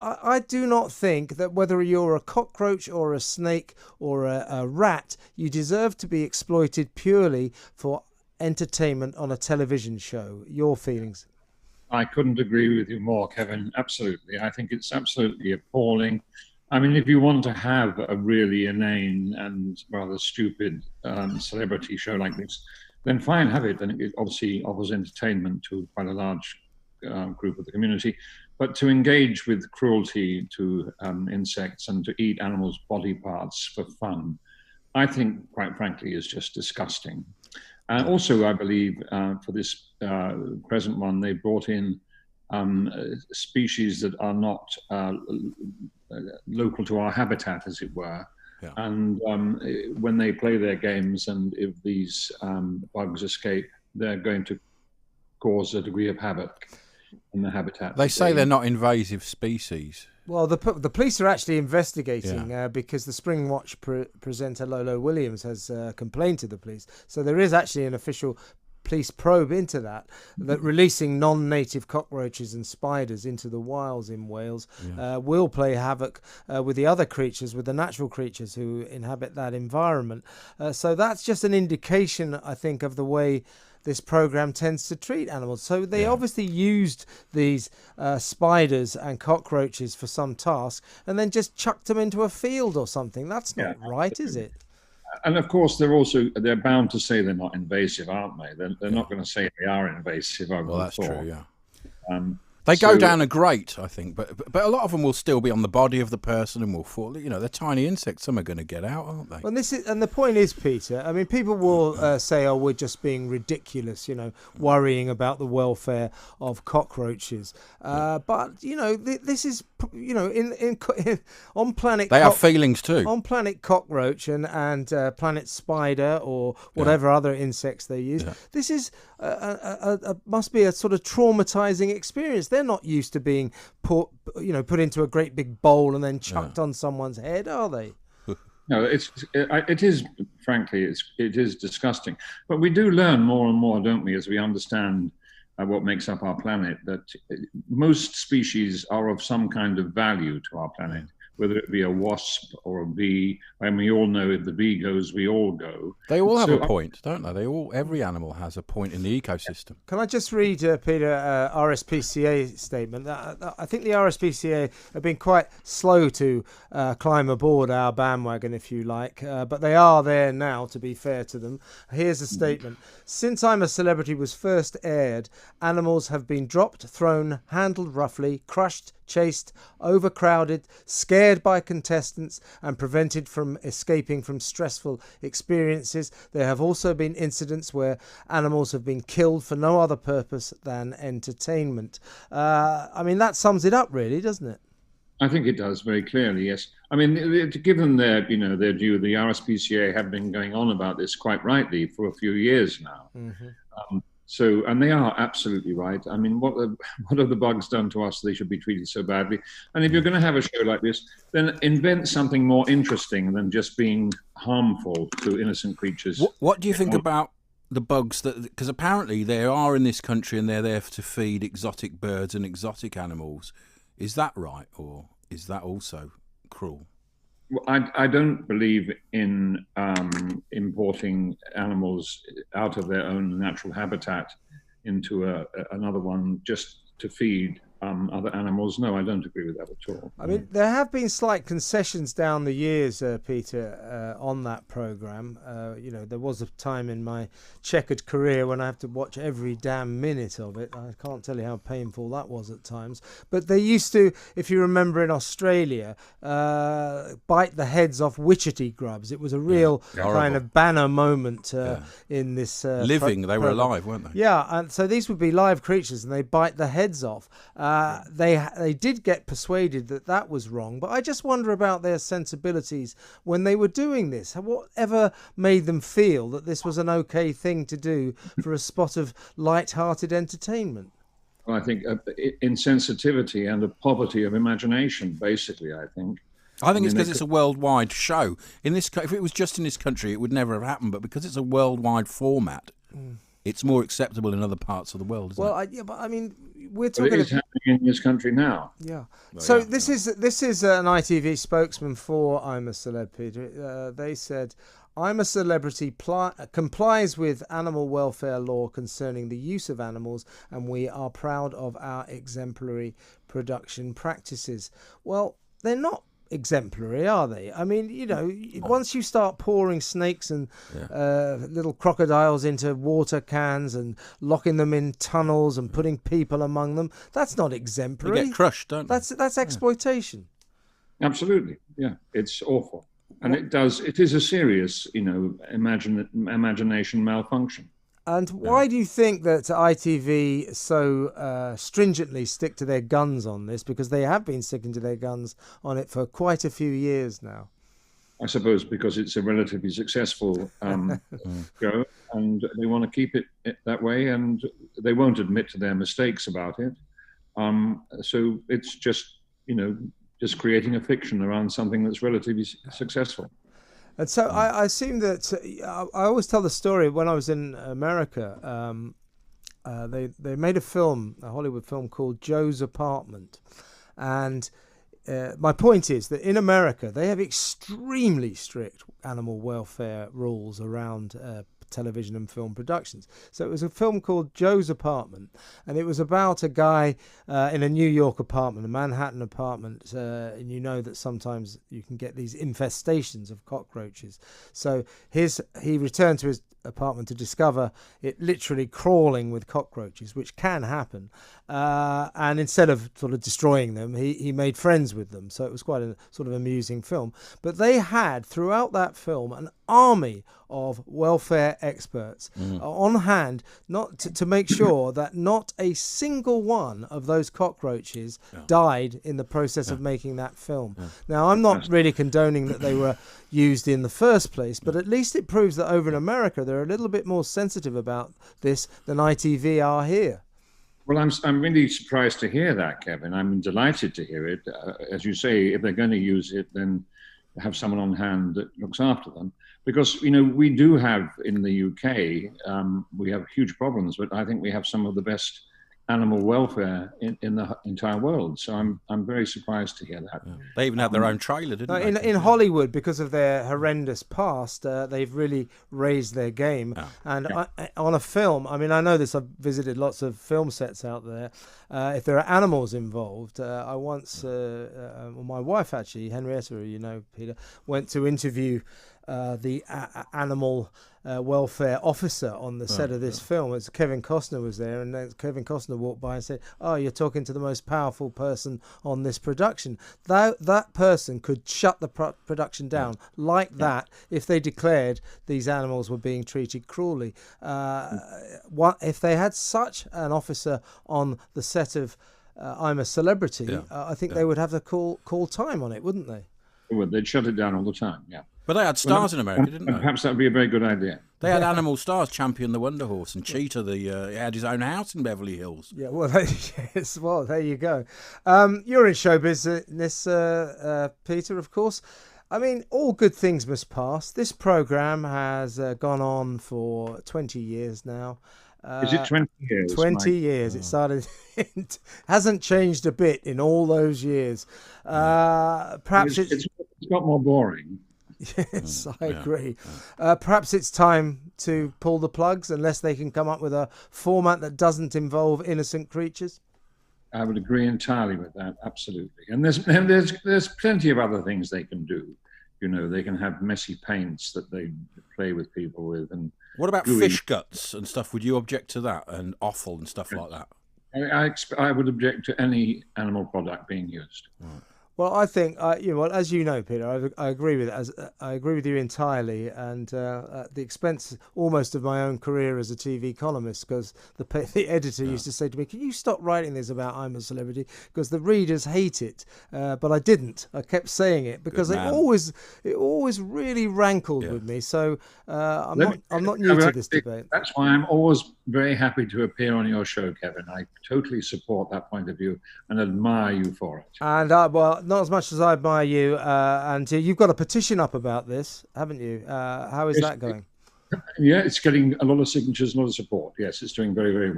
I do not think that whether you're a cockroach or a snake or a rat, you deserve to be exploited purely for entertainment on a television show. Your feelings? I couldn't agree with you more, Kevin. Absolutely. I think it's absolutely appalling. I mean, if you want to have a really inane and rather stupid celebrity show like this, then fine, have it. And it obviously offers entertainment to quite a large group of the community. But to engage with cruelty to insects and to eat animals' body parts for fun, I think, quite frankly, is just disgusting. And also, I believe for this present one, they brought in species that are not local to our habitat, as it were. Yeah. And when they play their games, and if these bugs escape, they're going to cause a degree of havoc in the habitat. They say they're not invasive species. Well, the police are actually investigating because the Spring Watch presenter Lolo Williams has complained to the police. So there is actually an official police probe into that releasing non-native cockroaches and spiders into the wilds in Wales will play havoc with the other creatures, with the natural creatures who inhabit that environment. So that's just an indication, I think, of the way this program tends to treat animals. So they obviously used these spiders and cockroaches for some task and then just chucked them into a field or something. That's not right, is it? And of course, they're bound to say they're not invasive, aren't they? They're not going to say they are invasive. Well, that's true, yeah. They go down a grate, I think, but a lot of them will still be on the body of the person and will fall. You know, they're tiny insects. Some are going to get out, aren't they? Well, and the point is, Peter, I mean, people will say, oh, we're just being ridiculous, worrying about the welfare of cockroaches. But, this is, on planet... They have feelings too. On planet cockroach and planet spider or whatever other insects they use, this is must be a sort of traumatizing experience. They're not used to being put into a great big bowl and then chucked on someone's head, are they? No, it is, frankly, it is disgusting. But we do learn more and more, don't we, as we understand what makes up our planet, that most species are of some kind of value to our planet, whether it be a wasp or a bee. And we all know if the bee goes, we all go. They all have a point, don't they? Every animal has a point in the ecosystem. Can I just read, Peter, RSPCA statement? I think the RSPCA have been quite slow to climb aboard our bandwagon, if you like, but they are there now, to be fair to them. Here's a statement. Since I'm a Celebrity was first aired, animals have been dropped, thrown, handled roughly, crushed, chased, overcrowded, scared by contestants, and prevented from escaping from stressful experiences. There have also been incidents where animals have been killed for no other purpose than entertainment. I mean, that sums it up, really, doesn't it? I think it does very clearly, yes. I mean, to give them their due, the RSPCA have been going on about this quite rightly for a few years now. Mm-hmm. And they are absolutely right. I mean, what have the bugs done to us? They should be treated so badly. And if you're going to have a show like this, then invent something more interesting than just being harmful to innocent creatures. What do you think about the bugs because apparently they are in this country and they're there to feed exotic birds and exotic animals? Is that right, or is that also cruel? Well, I don't believe in importing animals out of their own natural habitat into another one just to feed other animals. No, I don't agree with that at all. I mean, there have been slight concessions down the years, Peter, on that programme. There was a time in my checkered career when I had to watch every damn minute of it. I can't tell you how painful that was at times. But they used to, if you remember in Australia, bite the heads off witchetty grubs. It was a real kind of banner moment in this... Living, they were alive, weren't they? Yeah, and so these would be live creatures and they bite the heads off. They did get persuaded that was wrong, but I just wonder about their sensibilities when they were doing this. Whatever made them feel that this was an okay thing to do for a spot of light-hearted entertainment? Well, I think insensitivity and a poverty of imagination, basically, I think. I think it's because it's a worldwide show. If it was just in this country, it would never have happened, but because it's a worldwide format, it's more acceptable in other parts of the world, isn't it? Yeah, but I mean, we're But it talking. is happening in this country now. Yeah. Well, So yeah, this is an ITV spokesman for I'm a Celeb, Peter. They said, I'm a Celebrity complies with animal welfare law concerning the use of animals, and we are proud of our exemplary production practices. Well, they're not exemplary, are they? I mean, you know, once you start pouring snakes and little crocodiles into water cans and locking them in tunnels and putting people among them, that's not exemplary. They get crushed, don't they? That's exploitation. Absolutely, yeah, it's awful, and it is a serious, imagination malfunction. And why do you think that ITV so stringently stick to their guns on this? Because they have been sticking to their guns on it for quite a few years now. I suppose because it's a relatively successful go, and they want to keep it that way, and they won't admit to their mistakes about it. So it's just creating a fiction around something that's relatively successful. And so I assume that I always tell the story when I was in America. They made a Hollywood film called Joe's Apartment, and my point is that in America they have extremely strict animal welfare rules around television and film productions. So it was a film called Joe's Apartment, and it was about a guy in a New York apartment, a Manhattan apartment, and you know that sometimes you can get these infestations of cockroaches. So he returned to his apartment to discover it literally crawling with cockroaches, which can happen, and instead of sort of destroying them, he made friends with them. So it was quite a sort of amusing film. But they had throughout that film an army of welfare experts on hand, not to make sure that not a single one of those cockroaches died in the process of making that film. Now, I'm not really condoning that they were used in the first place, but at least it proves that over in America they're a little bit more sensitive about this than ITV are here. Well, I'm really surprised to hear that, Kevin. I'm delighted to hear it. As you say, if they're going to use it, then have someone on hand that looks after them. Because, we do have in the UK, we have huge problems, but I think we have some of the best animal welfare in the entire world. So I'm very surprised to hear that. Yeah. They even had their own trailer, didn't they? In Hollywood, because of their horrendous past, they've really raised their game. On a film, I mean, I know this, I've visited lots of film sets out there. If there are animals involved, I once, my wife actually, Henrietta, you know, Peter, went to interview the animal welfare officer on the set of this film. It's Kevin Costner was there, and then Kevin Costner walked by and said, "Oh, you're talking to the most powerful person on this production." That person could shut the production down like that if they declared these animals were being treated cruelly. If they had such an officer on the set of I'm a Celebrity, I think they would have the call time on it, wouldn't they? They would. They'd shut it down all the time, yeah. But they had stars in America, didn't they? Perhaps that would be a very good idea. They had animal stars, Champion the Wonder Horse, and Cheetah. He had his own house in Beverly Hills. Yeah, well, well, there you go. You're in show business, Peter, of course. I mean, all good things must pass. This programme has gone on for 20 years now. Is it 20 years? 20 years. It started. It hasn't changed a bit in all those years. Perhaps it's got more boring. Yes, I agree. Perhaps it's time to pull the plugs unless they can come up with a format that doesn't involve innocent creatures. I would agree entirely with that, absolutely. And there's plenty of other things they can do. They can have messy paints that they play with people with. And what about fish guts and stuff? Would you object to that, and offal and stuff like that? I would object to any animal product being used. Right. Well, I think as you know, Peter, I agree with it. I agree with you entirely, and at the expense almost of my own career as a TV columnist, because the editor used to say to me, "Can you stop writing this about I'm a Celebrity? Because the readers hate it." But I didn't. I kept saying it because it always really rankled with me. So I'm not new to this debate. That's why I'm always very happy to appear on your show, Kevin. I totally support that point of view and admire you for it. And not as much as I admire you, and you've got a petition up about this, haven't you? How is that going? Yeah, it's getting a lot of signatures, a lot of support. Yes, it's doing very, very well.